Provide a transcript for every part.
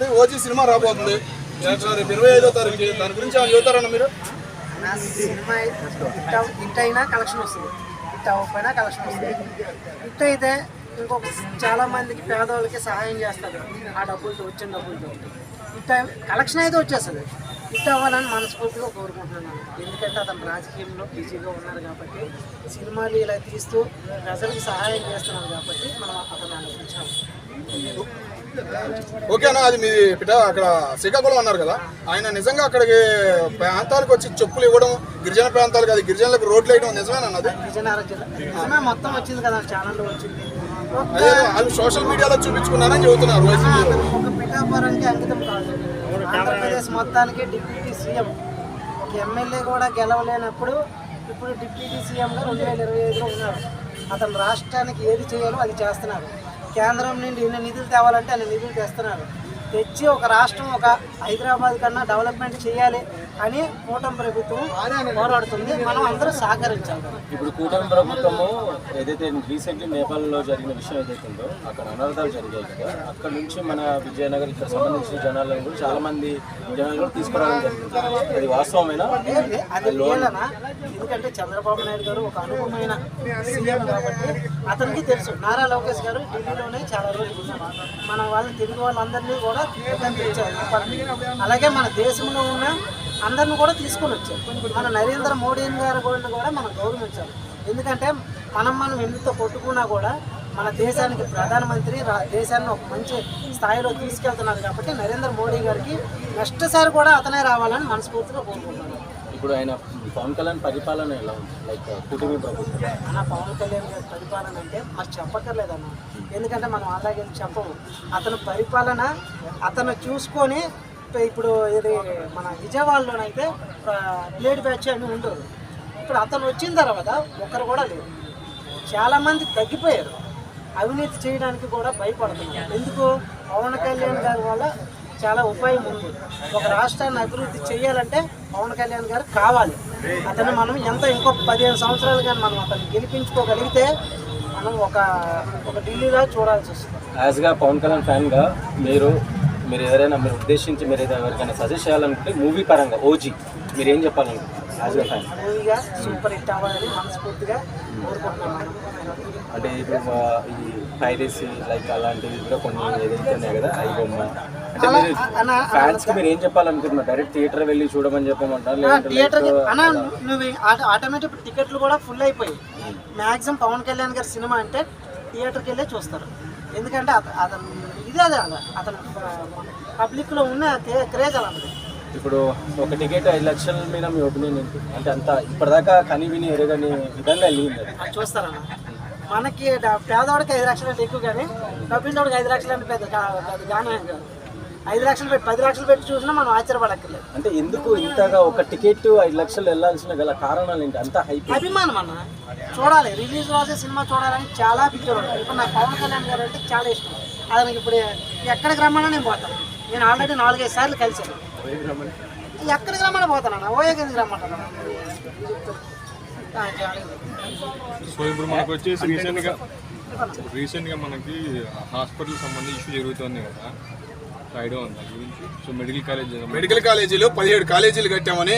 గారి OG cinema రాబోతుంది 25వ తారీఖు. దాని గురించి ఏమైనా చెబుతారన్న మీరు? నా సినిమా హిట్ అయినా కలెక్షన్ వస్తుంది, హిట్ అవ్వకపోయినా కలెక్షన్ వస్తుంది. హిట్ అయితే ఇంకొక చాలా మందికి పేదవాళ్ళకి సహాయం చేస్తారు ఆ డబ్బులతో, వచ్చిన డబ్బులతో. హిట్ కలెక్షన్ అయితే వచ్చేస్తుంది. హిట్ అవ్వాలని మనస్ఫూర్తిగా కోరుకుంటున్నాను. ఎందుకంటే అతను రాజకీయంలో బిజీగా ఉన్నారు కాబట్టి, సినిమాలు ఇలా తీస్తూ ప్రజలకు సహాయం చేస్తున్నారు కాబట్టి మనం అతను ఆలోచించాము. ఓకే అన్న, అది మీ పిట అక్కడ శ్రీకాకుళం అన్నారు కదా, ఆయన నిజంగా అక్కడికి ప్రాంతాలకు వచ్చి చెప్పులు ఇవ్వడం, గిరిజన ప్రాంతాలకు అది గిరిజనులకు రోడ్లు వేయడం నిజమేనా? అది విజయనగరం జిల్లా మొత్తం వచ్చింది కదా, ఛానల్లో వచ్చింది. అది సోషల్ మీడియాలో చూపించుకున్నారని చెబుతున్నారు. ఒక పిఠాపురానికి అంకితం కాదు, ఆంధ్రప్రదేశ్ మొత్తానికి డిప్యూటీ సీఎం. ఒక ఎమ్మెల్యే కూడా గెలవలేనప్పుడు ఇప్పుడు డిప్యూటీ సీఎంగా 2025లో ఉన్నారు. అతను రాష్ట్రానికి ఏది చేయాలో అది చేస్తున్నారు. కేంద్రం నుండి ఎన్ని నిధులు తేవాలంటే అన్ని నిధులు తెస్తున్నారు. తెచ్చి ఒక రాష్ట్రం, ఒక హైదరాబాద్ కన్నా డెవలప్మెంట్ చేయాలి అని కూటమి ప్రభుత్వం పోరాడుతుంది. మనం అందరూ సహకరించాలి. ఇప్పుడు కూటమి ప్రభుత్వము ఏదైతే రీసెంట్లీ నేపాల్లో జరిగిన విషయం ఏదైతే ఉందో, అక్కడ అనర్థాలు జరిగాయి కదా, అక్కడ నుంచి మన విజయనగరం ఇక్కడ సంబంధించిన జనాలను కూడా చాలా మంది జనాలు కూడా తీసుకురావడం జరిగింది. అది వాస్తవమేనా? అది లేదనా? ఎందుకంటే చంద్రబాబు నాయుడు గారు ఒక అనుభవమైన సీఎం కాబట్టి అతనికి తెలుసు. నారా లోకేష్ గారు ఢిల్లీలోనే చాలా రోజులు ఉన్నారు. మన వాళ్ళని తెలుగు వాళ్ళందరినీ కూడా తెచ్చారు. అలాగే మన దేశంలో ఉన్న అందరిని కూడా తీసుకొని వచ్చారు. మన నరేంద్ర మోడీ గారు కూడా మనం గౌరవించాలి. ఎందుకంటే మనం ఎంత కొట్టుకున్నా కూడా మన దేశానికి ప్రధానమంత్రి, దేశాన్ని ఒక మంచి స్థాయిలో తీసుకెళ్తున్నారు కాబట్టి నరేంద్ర మోడీ గారికి నెక్స్ట్ సారి కూడా అతనే రావాలని మనస్ఫూర్తిగా కోరుకుంటున్నాను. ఇప్పుడు ఆయన పవన్ కళ్యాణ్ పరిపాలన ఎలా ఉంది? లైక్ కుటుంబ ప్రభుత్వం అన్న, పవన్ కళ్యాణ్ గారి పరిపాలన అంటే మరి చెప్పక్కర్లేదన్న. ఎందుకంటే మనం అలాగే చెప్పము. అతను పరిపాలన అతను చూసుకొని, ఇప్పుడు ఇది మన విజయవాడలోనైతే బ్లేడ్ బ్యాచ్ అని ఉండదు. ఇప్పుడు అతను వచ్చిన తర్వాత ఒకరు కూడా లేరు. చాలామంది తగ్గిపోయారు. అవినీతి చేయడానికి కూడా భయపడుతున్నారు. ఎందుకు? పవన్ కళ్యాణ్ గారి వల్ల చాలా ఉపాయం ఉంది. ఒక రాష్ట్రాన్ని అభివృద్ధి చేయాలంటే పవన్ కళ్యాణ్ గారు కావాలి. అతను మనం ఇంకో 15 సంవత్సరాలు కానీ మనం అతన్ని గెలిపించుకోగలిగితే మనం ఒక ఢిల్లీలో చూడాల్సి వస్తుంది. యాజ్గా పవన్ కళ్యాణ్ ఫ్యాన్గా మీరు ఎవరైనా మీరు ఉద్దేశించి మీరు ఎవరికైనా సజెస్ట్ చేయాలనుకుంటే మూవీ పరంగా ఓజీ మీరు ఏం చెప్పాలనుకుంటున్నారు? యాజ్గా ఫ్యాన్ మూవీగా సూపర్ హిట్ అవ్వాలని మనస్ఫూర్తిగా కోరుకుంటున్నాను. అంటే ఇప్పుడు ఈ పైరసీ లైక్ అలాంటివి కూడా కొన్ని ఏదైతే ఉన్నాయి కదా, అవి బొమ్మ అంటే మీరు ఫ్యాన్స్కి మీరు ఏం చెప్పాలనుకుంటున్నారు? డైరెక్ట్ థియేటర్ వెళ్ళి చూడమని చెప్పమంటారు? థియేటర్కి నువ్వు ఆటోమేటిక్ టికెట్లు కూడా ఫుల్ అయిపోయి మ్యాక్సిమం పవన్ కళ్యాణ్ గారి సినిమా అంటే థియేటర్కి వెళ్ళే చూస్తారు. ఎందుకంటే అతను అతను పబ్లిక్లో ఉన్న క్రేజ్ అలాంటిది. ఇప్పుడు ఒక టికెట్ 5 లక్షల మీద మీ ఒపీనియన్ ఏంటి? అంటే అంత ఇప్పటిదాకా కని విని ఎరగని విధంగా వెళ్ళింది అది చూస్తారన్న. మనకి పేదవాడికి 5 లక్షలు అంటే ఎక్కువ, కానీ డబ్బున్నోడికి 5 లక్షలు అంటే పెద్ద గానే కాదు. 5 లక్షలు పెట్టి 10 లక్షలు పెట్టి చూసినా మనం ఆశ్చర్యపడక్కర్లేదు. అంటే ఎందుకు ఇంతగా ఒక టికెట్ 5 లక్షలు వెళ్ళాల్సిన గల కారణాలు ఏంటి? అంత హైప్, అభిమానం అన్న. చూడాలి, రిలీజ్ రోజే సినిమా చూడాలని చాలా పిక్చర్ ఉంటుంది. ఇప్పుడు నాకు పవన్ కళ్యాణ్ గారు అంటే చాలా ఇష్టం. అతనికి ఇప్పుడు ఎక్కడికి రమ్మన్నా నేను పోతాను. నేను ఆల్రెడీ 4-5 సార్లు కలిసాను. ఎక్కడికి రమ్మన్నా పోతానన్నా, ఓయోకి ఎందుకు రమ్మంటాను. సో ఇప్పుడు మనకు వచ్చేసి రీసెంట్గా మనకి హాస్పిటల్ సంబంధించి ఇష్యూ జరుగుతుంది కదా, ఐడియా ఉంది దాని గురించి? సో మెడికల్ కాలేజీలో 17 కాలేజీలు కట్టామని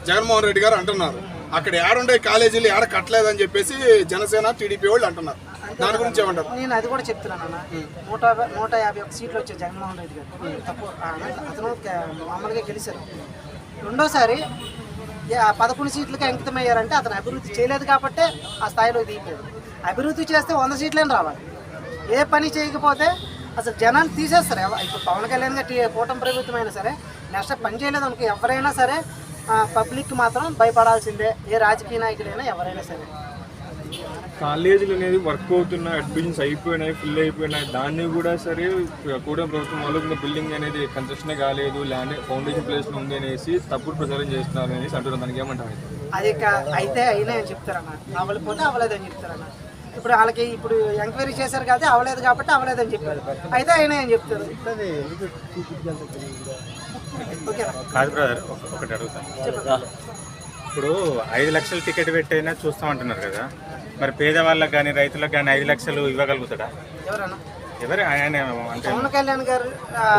జగన్మోహన్ రెడ్డి గారు అంటున్నారు. అక్కడ ఏడుండే కాలేజీలు ఏడ కట్టలేదని చెప్పేసి జనసేన టీడీపీ వాళ్ళు అంటున్నారు. దాని గురించి ఏమంటారు? నేను అది కూడా చెప్తున్నాను అన్న. 151 సీట్లు వచ్చాయి జగన్మోహన్ రెడ్డి గారు. తక్కువ అతను మామూలుగా గెలిచారు. రెండోసారి 11 సీట్లకి అంకితమయ్యారంటే అతను అభివృద్ధి చేయలేదు కాబట్టే ఆ స్థాయిలో దిగిపోయారు. అభివృద్ధి చేస్తే 100 సీట్లేని రావాలి. ఏ పని చేయకపోతే అసలు జనాలు తీసేస్తారు. ఇప్పుడు పవన్ కళ్యాణ్ గారి కూటమి ప్రభుత్వం అయినా సరే నెక్స్ట్ పని చేయలేదు అనుకో, ఎవరైనా సరే పబ్లిక్ మాత్రం భయపడాల్సిందే. ఏ రాజకీయ నాయకుడైనా ఎవరైనా సరే. కాలేజీలు అనేది వర్క్ అవుతున్న, అడ్మిషన్స్ అయిపోయినాయి, ఫుల్ అయిపోయినాయి. దాన్ని కూడా సరే కూటమి ప్రభుత్వం వాళ్ళు బిల్డింగ్ అనేది కన్స్ట్రక్షన్ కాలేదు, ల్యాండ్ ఫౌండేషన్ ప్లేస్లో ఉంది అనేసి తప్పుడు ప్రచారం చేస్తున్నారు అనేసి అంటున్నారు. దానికి ఏమంటారు? అది అయితే అయినా అని చెప్తారన్న, అవ్వలేకపోతే అవ్వలేదని చెప్తారన్న. ఇప్పుడు వాళ్ళకి ఇప్పుడు ఎంక్వైరీ చేశారు కదా, అవ్వలేదు కాబట్టి అవ్వలేదని చెప్పారు. అయితే అయినా అని చెప్తారు. కాదు బ్రదర్, ఒకటి అడుగుతాను. ఇప్పుడు 5 లక్షల టికెట్ పెట్టైనా చూస్తామంటున్నారు కదా, మరి పేదవాళ్ళకి కానీ రైతులకు కానీ 5 లక్షలు ఇవ్వగలుగుతాడా? ఎవరన్నా ఎవరు ఆయన అంటే పవన్ కళ్యాణ్ గారు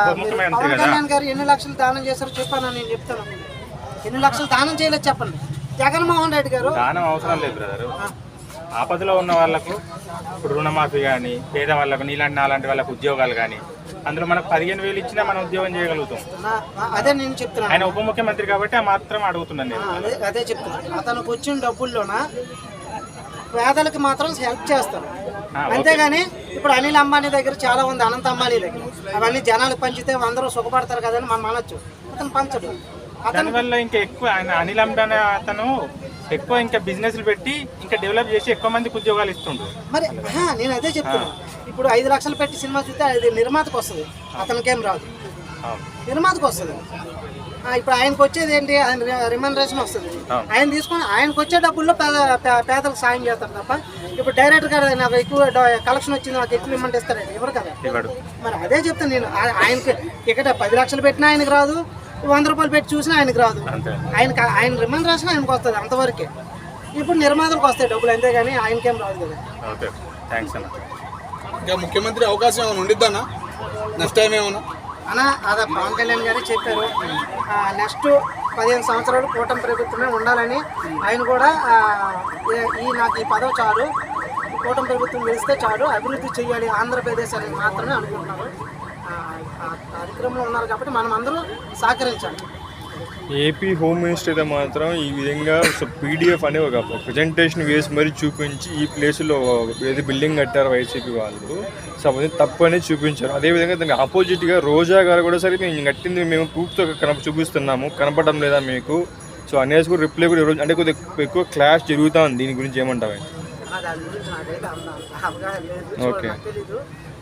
పవన్ కళ్యాణ్ గారు ఎన్ని లక్షలు దానం చేశారో చెప్పాను, నేను చెప్తాను. ఎన్ని లక్షలు దానం చేయలేదు చెప్పండి. జగన్మోహన్ రెడ్డి గారు దానం అవసరం లేదు బ్రదర్. ఆపదలో ఉన్న వాళ్ళకు ఇప్పుడు రుణమాఫీ కానీ, పేద వాళ్ళకు నీలాంటి నాలాంటి వాళ్ళకు ఉద్యోగాలు కానీ, అందులో మనకు 15,000 ఇచ్చినా మనం ఉద్యోగం చేయగలుగుతాం. అదే నేను చెప్తున్నాను. ఆయన ఉప ముఖ్యమంత్రి కాబట్టి ఆ మాత్రం అడుగుతున్నాను నేను. అదే చెప్తున్నాను. అతనికి వచ్చిన డబ్బుల్లోన పేదలకు మాత్రం హెల్ప్ చేస్తారు, అంతేగాని ఇప్పుడు అనిల్ అంబానీ దగ్గర చాలా ఉంది, అనంత అంబానీ దగ్గర అవన్నీ జనాలకు పంచితే అందరూ సుఖపడతారు కదని మనం అనొచ్చు. అతను పంచడు. దానివల్ల ఇంకా ఎక్కువ ఆయన అనిల్ అంబానీ అతను ఎక్కువ ఇంకా బిజినెస్లు పెట్టి ఇంకా డెవలప్ చేసి ఎక్కువ మందికి ఉద్యోగాలు ఇస్తుండ్రు. మరి నేను అదే చెప్తున్నాను. ఇప్పుడు 5 లక్షలు పెట్టి సినిమా చూస్తే అది నిర్మాతకు వస్తుంది, అతనికేం రాదు, నిర్మాతకు వస్తుంది. ఇప్పుడు ఆయనకు వచ్చేది ఏంటి, ఆయన రిమనరేషన్ వస్తుంది. ఆయన తీసుకొని ఆయనకు వచ్చే డబ్బుల్లో పేదలకు సాయం చేస్తారు తప్ప ఇప్పుడు డైరెక్టర్ గారు నాకు ఎక్కువ కలెక్షన్ వచ్చింది నాకు ఎక్కువ ఇమ్మంటే ఇస్తారండి, ఎవరు కదా. మరి అదే చెప్తాను నేను. ఆయనకి ఇక్కడ 10 లక్షలు పెట్టినా ఆయనకు రాదు, 100 రూపాయలు పెట్టి చూసినా ఆయనకు రాదు. ఆయన రిమనరేషన్ ఆయనకు వస్తుంది అంతవరకే. ఇప్పుడు నిర్మాతలకు వస్తాయి డబ్బులు, అంతేగాని ఆయనకేం రాదు కదా. ఓకే, థ్యాంక్స్ అన్న. ఇంకా ముఖ్యమంత్రి అవకాశం ఏమైనా ఉండిద్దా నెక్స్ట్ టైం ఏమన్నా అన్నా? అదే పవన్ కళ్యాణ్ గారే చెప్పారు, నెక్స్ట్ 15 సంవత్సరాలు కూటమి ప్రభుత్వమే ఉండాలని. ఆయన కూడా నాకు ఈ పదవి చాలు, కూటమి ప్రభుత్వం గెలిస్తే చాలు, అభివృద్ధి చేయాలి ఆంధ్రప్రదేశ్ అనేది మాత్రమే అనుకుంటున్నారు. కార్యక్రమంలో ఉన్నారు కాబట్టి మనం అందరూ సహకరించాలి. ఏపీ హోమ్ మినిస్టర్ అయితే మాత్రం ఈ విధంగా పీడిఎఫ్ అనే ఒక ప్రజెంటేషన్ వేసి మరీ చూపించి ఈ ప్లేస్లో ఏది బిల్డింగ్ కట్టారు వైసీపీ వాళ్ళు, సో అది తప్పు అనేది చూపించారు. అదేవిధంగా దానికి ఆపోజిట్గా రోజా గారు కూడా సరే మేము కట్టింది మేము ప్రూఫ్తో చూపిస్తున్నాము, కనపడడం లేదా మీకు, సో అనేసి కూడా రిప్లై కూడా ఈరోజు అంటే కొద్దిగా ఎక్కువ క్లాష్ జరుగుతూ ఉంది. దీని గురించి ఏమంటారు? దాని గురించి నాకైతే అవగాహన లేదు, ఓకే, తెలీదు.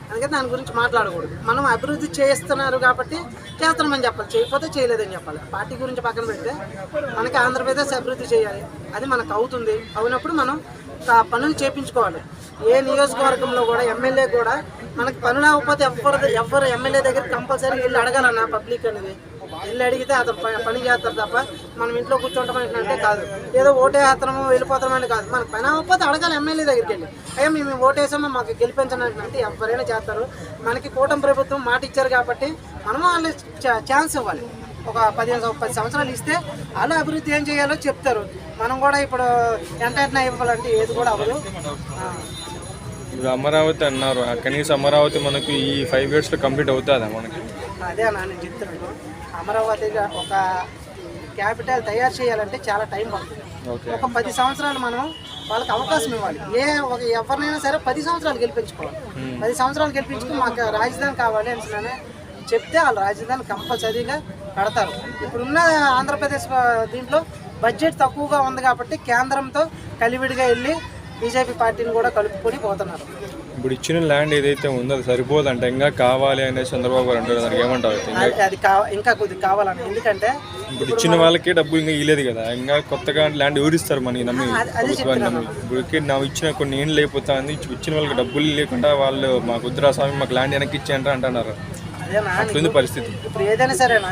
అందుకే దాని గురించి మాట్లాడకూడదు. మనం అభివృద్ధి చేస్తున్నారు కాబట్టి చేస్తున్నామని చెప్పాలి, చేయకపోతే చేయలేదని చెప్పాలి. పార్టీ గురించి పక్కన పెడితే మనకి ఆంధ్రప్రదేశ్ అభివృద్ధి చేయాలి, అది మనకు అవుతుంది. అవునప్పుడు మనం పనులు చేయించుకోవాలి. ఏ నియోజకవర్గంలో కూడా ఎమ్మెల్యే కూడా మనకి పనులు అవ్వకపోతే ఎవరు ఎమ్మెల్యే దగ్గర కంపల్సరీ వెళ్ళి అడగాలన్న పబ్లిక్ అనేది. వెళ్ళి అడిగితే అతను పని చేస్తారు తప్ప మనం ఇంట్లో కూర్చోవటం కాదు, ఏదో ఓటేస్తాము వెళ్ళిపోతామని కాదు. మనకు పని అవ్వకపోతే అడగాలి ఎమ్మెల్యే దగ్గరికి వెళ్ళి, అయ్యా మేము ఓటేసామో మాకు గెలిపించండి అంటే ఎవరైనా చేస్తారు. మనకి కూటమి ప్రభుత్వం మాట ఇచ్చారు కాబట్టి మనము వాళ్ళు ఛాన్స్ ఇవ్వాలి. ఒక 10 సంవత్సరాలు ఇస్తే వాళ్ళు అభివృద్ధి ఏం చేయాలో చెప్తారు. మనం కూడా ఇప్పుడు ఎంటైనా ఇవ్వాలంటే ఏది కూడా అవ్వదు. ఇప్పుడు అమరావతి అన్నారు, కనీసం అమరావతి మనకు ఈ 5 yearsలో కంప్లీట్ అవుతుందా మనకి? అదే అన్న నేను చెప్తున్నాను. అమరావతిగా ఒక క్యాపిటల్ తయారు చేయాలంటే చాలా టైం పడుతుంది. ఒక 10 సంవత్సరాలు మనం వాళ్ళకి అవకాశం ఇవ్వాలి. ఎవరినైనా సరే 10 సంవత్సరాలు గెలిపించుకోవాలి. 10 సంవత్సరాలు గెలిపించుకుని మాకు రాజధాని కావాలి అని చెప్తే వాళ్ళు రాజధాని కంపల్సరీగా కడతారు. ఇప్పుడున్న ఆంధ్రప్రదేశ్ దీంట్లో బడ్జెట్ తక్కువగా ఉంది కాబట్టి కేంద్రంతో కలివిడిగా వెళ్ళి బీజేపీ పార్టీని కూడా కలుపుకొని పోతున్నారు. ఇప్పుడు ఇచ్చిన ల్యాండ్ ఏదైతే ఉందో అది సరిపోదంటే ఇంకా కావాలి అనేసి చంద్రబాబు గారు అంటారు, దానికి ఏమంటారు? అది ఇంకా కొద్దిగా కావాలని. ఎందుకంటే ఇప్పుడు ఇచ్చిన వాళ్ళకే డబ్బులు ఇంకా ఇవ్వలేదు కదా, ఇంకా కొత్తగా ల్యాండ్ ఎవరిస్తారు మనకి నమ్మి, ప్రభుత్వాన్ని నమ్మి. ఇప్పుడు నా ఇచ్చిన కొన్ని ఏం లేకపోతా ఉంది, ఇచ్చిన వాళ్ళకి డబ్బులు లేకుండా వాళ్ళు మాకు వద్దురా స్వామి మాకు ల్యాండ్ వెనక్కి ఇచ్చేయంటారు అంటున్నారు. అట్లుంది పరిస్థితి. ఇప్పుడు ఏదైనా సరేనా,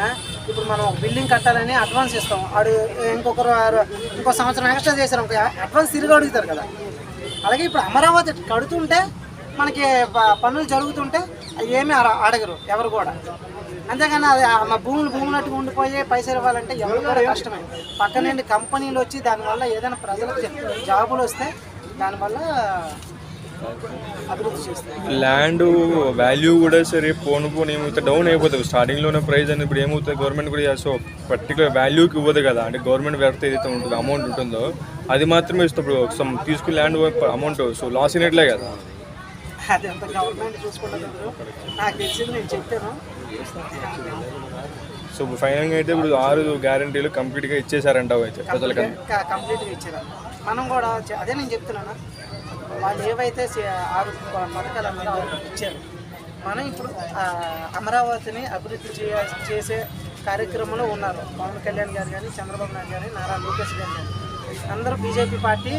ఇప్పుడు మనం బిల్డింగ్ కట్టాలని అడ్వాన్స్ ఇస్తాం, వాడు ఇంకో సంవత్సరం ఎక్స్ట్రా చేశారు అడ్వాన్స్ తిరిగి అడుగుతారు కదా. అలాగే ఇప్పుడు అమరావతి కడుతుంటే మనకి పనులు జరుగుతుంటే ఏమీ అడగరు ఎవరు కూడా. అంతేగాని అది మా భూములట్టుగా ఉండిపోయి పైసలు ఇవ్వాలంటే ఎవరు కూడా కష్టమే. పక్క నుండి కంపెనీలు వచ్చి దానివల్ల ఏదైనా ప్రజలకు జాబులు వస్తే దానివల్ల అభివృద్ధి చేస్తారు. ల్యాండ్ వాల్యూ కూడా సరే పోను ఏమవుతుంది, డౌన్ అయిపోతుంది. స్టార్టింగ్లోనే ప్రైస్ అని ఇప్పుడు ఏమవుతుంది, గవర్నమెంట్ కూడా సో పర్టికులర్ వాల్యూకి ఇవ్వదు కదా. అంటే గవర్నమెంట్ వ్యవస్థ ఏదైతే ఉంటుందో అమౌంట్ ఉంటుందో అది మాత్రమే ఇస్తుంది. ఇప్పుడు తీసుకుని ల్యాండ్ అమౌంట్ సో లాస్ అయినట్లే కదా. అది అంత గవర్నమెంట్ చూసుకుంటుంది. నాకు తెలిసింది నేను చెప్పాను. సో ఫైనల్గా అయితే ఇప్పుడు 6 గ్యారంటీలు కంప్లీట్గా ఇచ్చేసారంటావు అయితే ప్రజలకి? కంప్లీట్గా ఇచ్చారు. మనం కూడా అదే నేను చెప్తున్నాను, వాళ్ళు ఏవైతే 6 పథకాలు అన్నారో ఇచ్చారు. మనం ఇప్పుడు అమరావతిని అభివృద్ధి చేసే కార్యక్రమంలో ఉన్నారు. పవన్ కళ్యాణ్ గారు కానీ, చంద్రబాబు నాయుడు కానీ, నారా లోకేష్ గారు కానీ, అందరూ BJP party,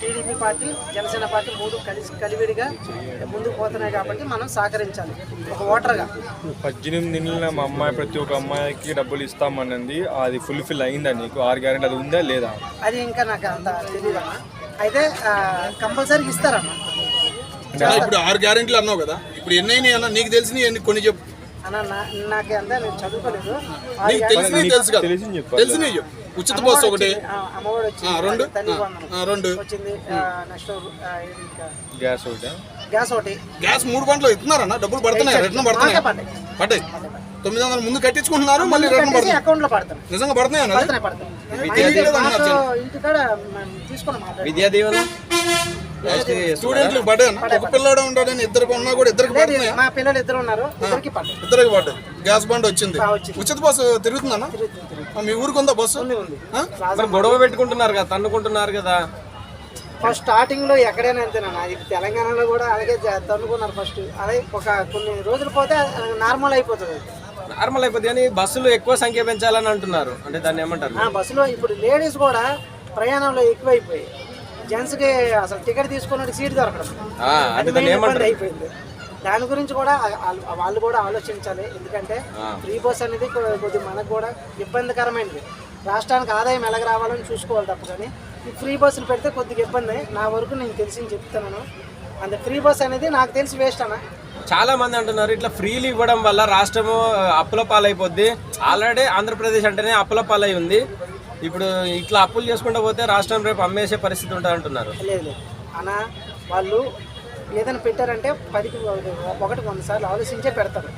TDP party, Janasena party 3 కలివిడిగా ముందుకు పోతున్నాయి కాబట్టి మనం సహకరించాలి ఒక ఓటర్గా. 18 నెలల మా అమ్మాయి ప్రతి ఒక్క అమ్మాయికి డబ్బులు ఇస్తామన్నది అది ఫుల్ఫిల్ అయిందా నీకు? 6 గ్యారెంటీ అది ఉందా లేదా? అది ఇంకా నాకు అంత తెలియదమ్మా. అయితే కంపల్సరీ ఇస్తారమ్మా. ఇప్పుడు 6 గ్యారెంటీలు అన్నావు కదా, ఇప్పుడు ఎన్ని అయినాయి అన్న? నీకు తెలిసినవి కొన్ని చెప్పు. అన్న నాకు అంతా నేను చదువుకోలేదు. నీకు తెలిసినవి తెలుసు కదా, తెలిసినవి చెప్పు. ఉచిత బస్సు ఒకటి, అమ్మఒడి వచ్చింది, 2 తల్లి వందనం 2 వచ్చింది, నెక్స్ట్ గ్యాస్ ఒకటి గ్యాస్ ఒకటి. గ్యాస్ 3 గంటలు ఇస్తున్నారన్న, డబ్బులు పడుతున్నాయి, రిటర్న్ పడుతున్నాయి. పడ్డాయి 900 ముందు కట్టించుకుంటున్నారు, మళ్ళీ రిటర్న్ పడుతుంది. అకౌంట్ లో పడతాను. నిజంగా పడుతున్నాయి అన్న? ఇంటికాడ తీసుకున్నాం. విద్యా దీవెన స్టూడెంట్లు పడ్డాయి అన్న. ఒక పిల్లడు ఉంటాడని ఇద్దరు ఉన్నా కూడా ఇద్దరికి పడుతున్నాయి. మా పిల్లలు 2 ఉన్నారు, ఇద్దరికి పడ్డాయి. ఇద్దరికి పడ్డాయి. గ్యాస్ బండ్ వచ్చింది. ఉచిత బస్సు తిరుగుతుందన్న? మీ ఊరికి ఉందా బస్సు? మరి గొడవ పెట్టుకుంటున్నారు కదా, తన్నుకుంటున్నారు కదా. ఫస్ట్ స్టార్టింగ్ లో ఎక్కడైనా అంతేనా, ఇది తెలంగాణలో కూడా అలాగే తన్నుకున్నారు ఫస్ట్. అదే ఒక కొన్ని రోజులు పోతే నార్మల్ అయిపోతుంది. నార్మల్ అయిపోతుంది, కానీ బస్సులు ఎక్కువ సంఖ్య పెంచాలని అంటున్నారు. అంటే దాన్ని ఏమంటారు? బస్సులో ఇప్పుడు లేడీస్ కూడా ప్రయాణంలో ఎక్కువైపోయి, జెంట్స్ కి అసలు టికెట్ తీసుకున్నట్టు సీట్ దొరకడం, అది మెయిన్ ఇబ్బంది అయిపోయింది. దాని గురించి కూడా వాళ్ళు కూడా ఆలోచించాలి. ఎందుకంటే ఫ్రీ బస్ అనేది కొద్దిగా మనకు కూడా ఇబ్బందికరమైనది. రాష్ట్రానికి ఆదాయం ఎలాగ రావాలని చూసుకోవాలి తప్ప, కానీ ఈ ఫ్రీ బస్సులు పెడితే కొద్దిగా ఇబ్బంది. నా వరకు నేను తెలిసి చెప్తున్నాను. అంత ఫ్రీ బస్ అనేది నాకు తెలిసి వేస్ట్ అన్న. చాలా మంది అంటున్నారు ఇట్లా ఫ్రీలు ఇవ్వడం వల్ల రాష్ట్రము అప్పుల పాలైపోద్ది. ఆల్రెడీ ఆంధ్రప్రదేశ్ అంటేనే అప్పుల పాలై ఉంది. ఇప్పుడు ఇట్లా అప్పులు చేసుకుంటూ పోతే రాష్ట్రం రేపు అమ్మేసే పరిస్థితి ఉంటుంది అంటున్నారు. లేదు అన్న, వాళ్ళు ఏదైనా పెట్టారంటే 10కి 100 సార్లు ఆలోచించే పెడతారు.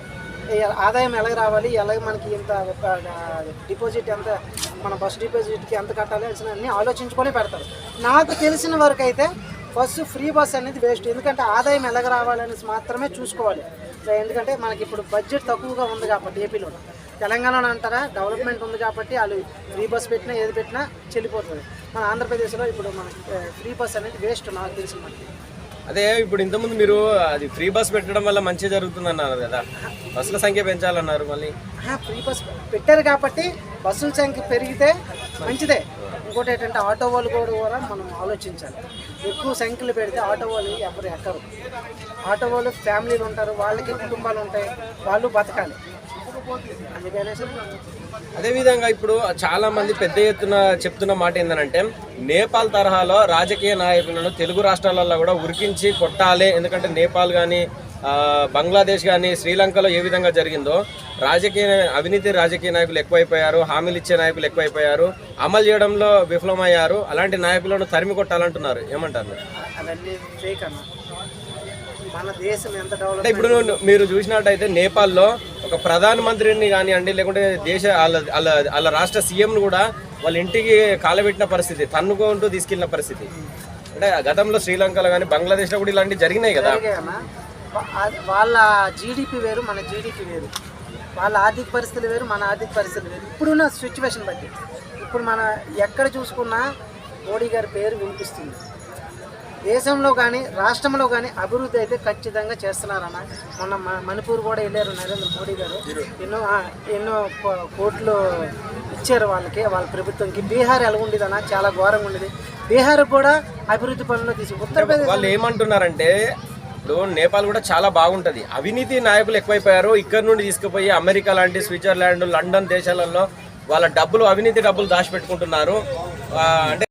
ఆదాయం ఎలాగ రావాలి, ఎలాగ మనకి ఎంత డిపాజిట్, ఎంత మన బస్ డిపాజిట్కి ఎంత కట్టాలి అన్ని ఆలోచించుకొని పెడతారు. నాకు తెలిసిన వరకు అయితే బస్సు ఫ్రీ బస్ అనేది వేస్ట్. ఎందుకంటే ఆదాయం ఎలాగ రావాలనేసి మాత్రమే చూసుకోవాలి. ఎందుకంటే మనకి ఇప్పుడు బడ్జెట్ తక్కువగా ఉంది కాబట్టి ఏపీలో. తెలంగాణలో అంటారా డెవలప్మెంట్ ఉంది కాబట్టి వాళ్ళు ఫ్రీ బస్ పెట్టినా ఏది పెట్టినా చెల్లిపోతుంది. మన ఆంధ్రప్రదేశ్లో ఇప్పుడు మనకి ఫ్రీ బస్ అనేది వేస్ట్ నాకు తెలిసిన మనకి. అదే ఇప్పుడు ఇంతకుముందు మీరు అది ఫ్రీ బస్ పెట్టడం వల్ల మంచి జరుగుతుంది అన్నారు కదా, బస్సుల సంఖ్య పెంచాలన్నారు. మళ్ళీ ఫ్రీ బస్ పెట్టారు కాబట్టి బస్సుల సంఖ్య పెరిగితే మంచిదే. ఇంకోటి ఏంటంటే ఆటో వాళ్ళు కూడా మనం ఆలోచించాలి. ఎక్కువ సంఖ్యలు పెడితే ఆటో వాళ్ళు ఎవరు ఎక్కరు. ఆటో వాళ్ళు ఫ్యామిలీలు ఉంటారు, వాళ్ళకి కుటుంబాలు ఉంటాయి, వాళ్ళు బతకాలి. అందుకనేసి అదేవిధంగా ఇప్పుడు చాలా మంది పెద్ద ఎత్తున చెప్తున్న మాట ఏంటంటే, నేపాల్ తరహాలో రాజకీయ నాయకులను తెలుగు రాష్ట్రాలలో కూడా ఉరికించి కొట్టాలి. ఎందుకంటే నేపాల్ కానీ బంగ్లాదేశ్ కానీ శ్రీలంకలో ఏ విధంగా జరిగిందో అవినీతి రాజకీయ నాయకులు ఎక్కువైపోయారు, హామీలు ఇచ్చే నాయకులు ఎక్కువైపోయారు, అమలు చేయడంలో విఫలమయ్యారు. అలాంటి నాయకులను తరిమి కొట్టాలంటున్నారు. ఏమంటారు? అవన్నీ ఫేక్ అన్న. మన దేశం ఎంత డెవలప్ అంటే ఇప్పుడు మీరు చూసినట్టయితే నేపాల్లో ఒక ప్రధానమంత్రిని కానివ్వండి, లేకుంటే వాళ్ళ రాష్ట్ర సీఎంను కూడా వాళ్ళ ఇంటికి కాలబెట్టిన పరిస్థితి, తన్నుకుంటూ తీసుకెళ్లిన పరిస్థితి. అంటే గతంలో శ్రీలంకలో కానీ బంగ్లాదేశ్లో కూడా ఇలాంటివి జరిగినాయి కదా. వాళ్ళ జీడిపి వేరు, మన జీడిపి వేరు. వాళ్ళ ఆర్థిక పరిస్థితులు వేరు, మన ఆర్థిక పరిస్థితులు వేరు. ఇప్పుడున్న సిచ్యువేషన్ బట్టి ఇప్పుడు మన ఎక్కడ చూసుకున్నా మోడీ గారి పేరు వినిపిస్తుంది. దేశంలో కానీ రాష్ట్రంలో కానీ అభివృద్ధి అయితే ఖచ్చితంగా చేస్తున్నారన్న. మొన్న మణిపూర్ కూడా వెళ్ళారు నరేంద్ర మోడీ గారు, ఎన్నో కోట్లు ఇచ్చారు వాళ్ళకి, వాళ్ళ ప్రభుత్వంకి. బీహార్ ఎలా ఉండేదన్న, చాలా ఘోరంగా ఉండేది. బీహార్ కూడా అభివృద్ధి పనుల్లో ఉత్తరప్రదేశ్ వాళ్ళు ఏమంటున్నారంటే, ఇప్పుడు నేపాల్ కూడా చాలా బాగుంటుంది, అవినీతి నాయకులు ఎక్కువైపోయారు, ఇక్కడ నుండి తీసుకుపోయి అమెరికా లాంటి, స్విట్జర్లాండ్, లండన్ దేశాలలో వాళ్ళ అవినీతి డబ్బులు దాచిపెట్టుకుంటున్నారు. అంటే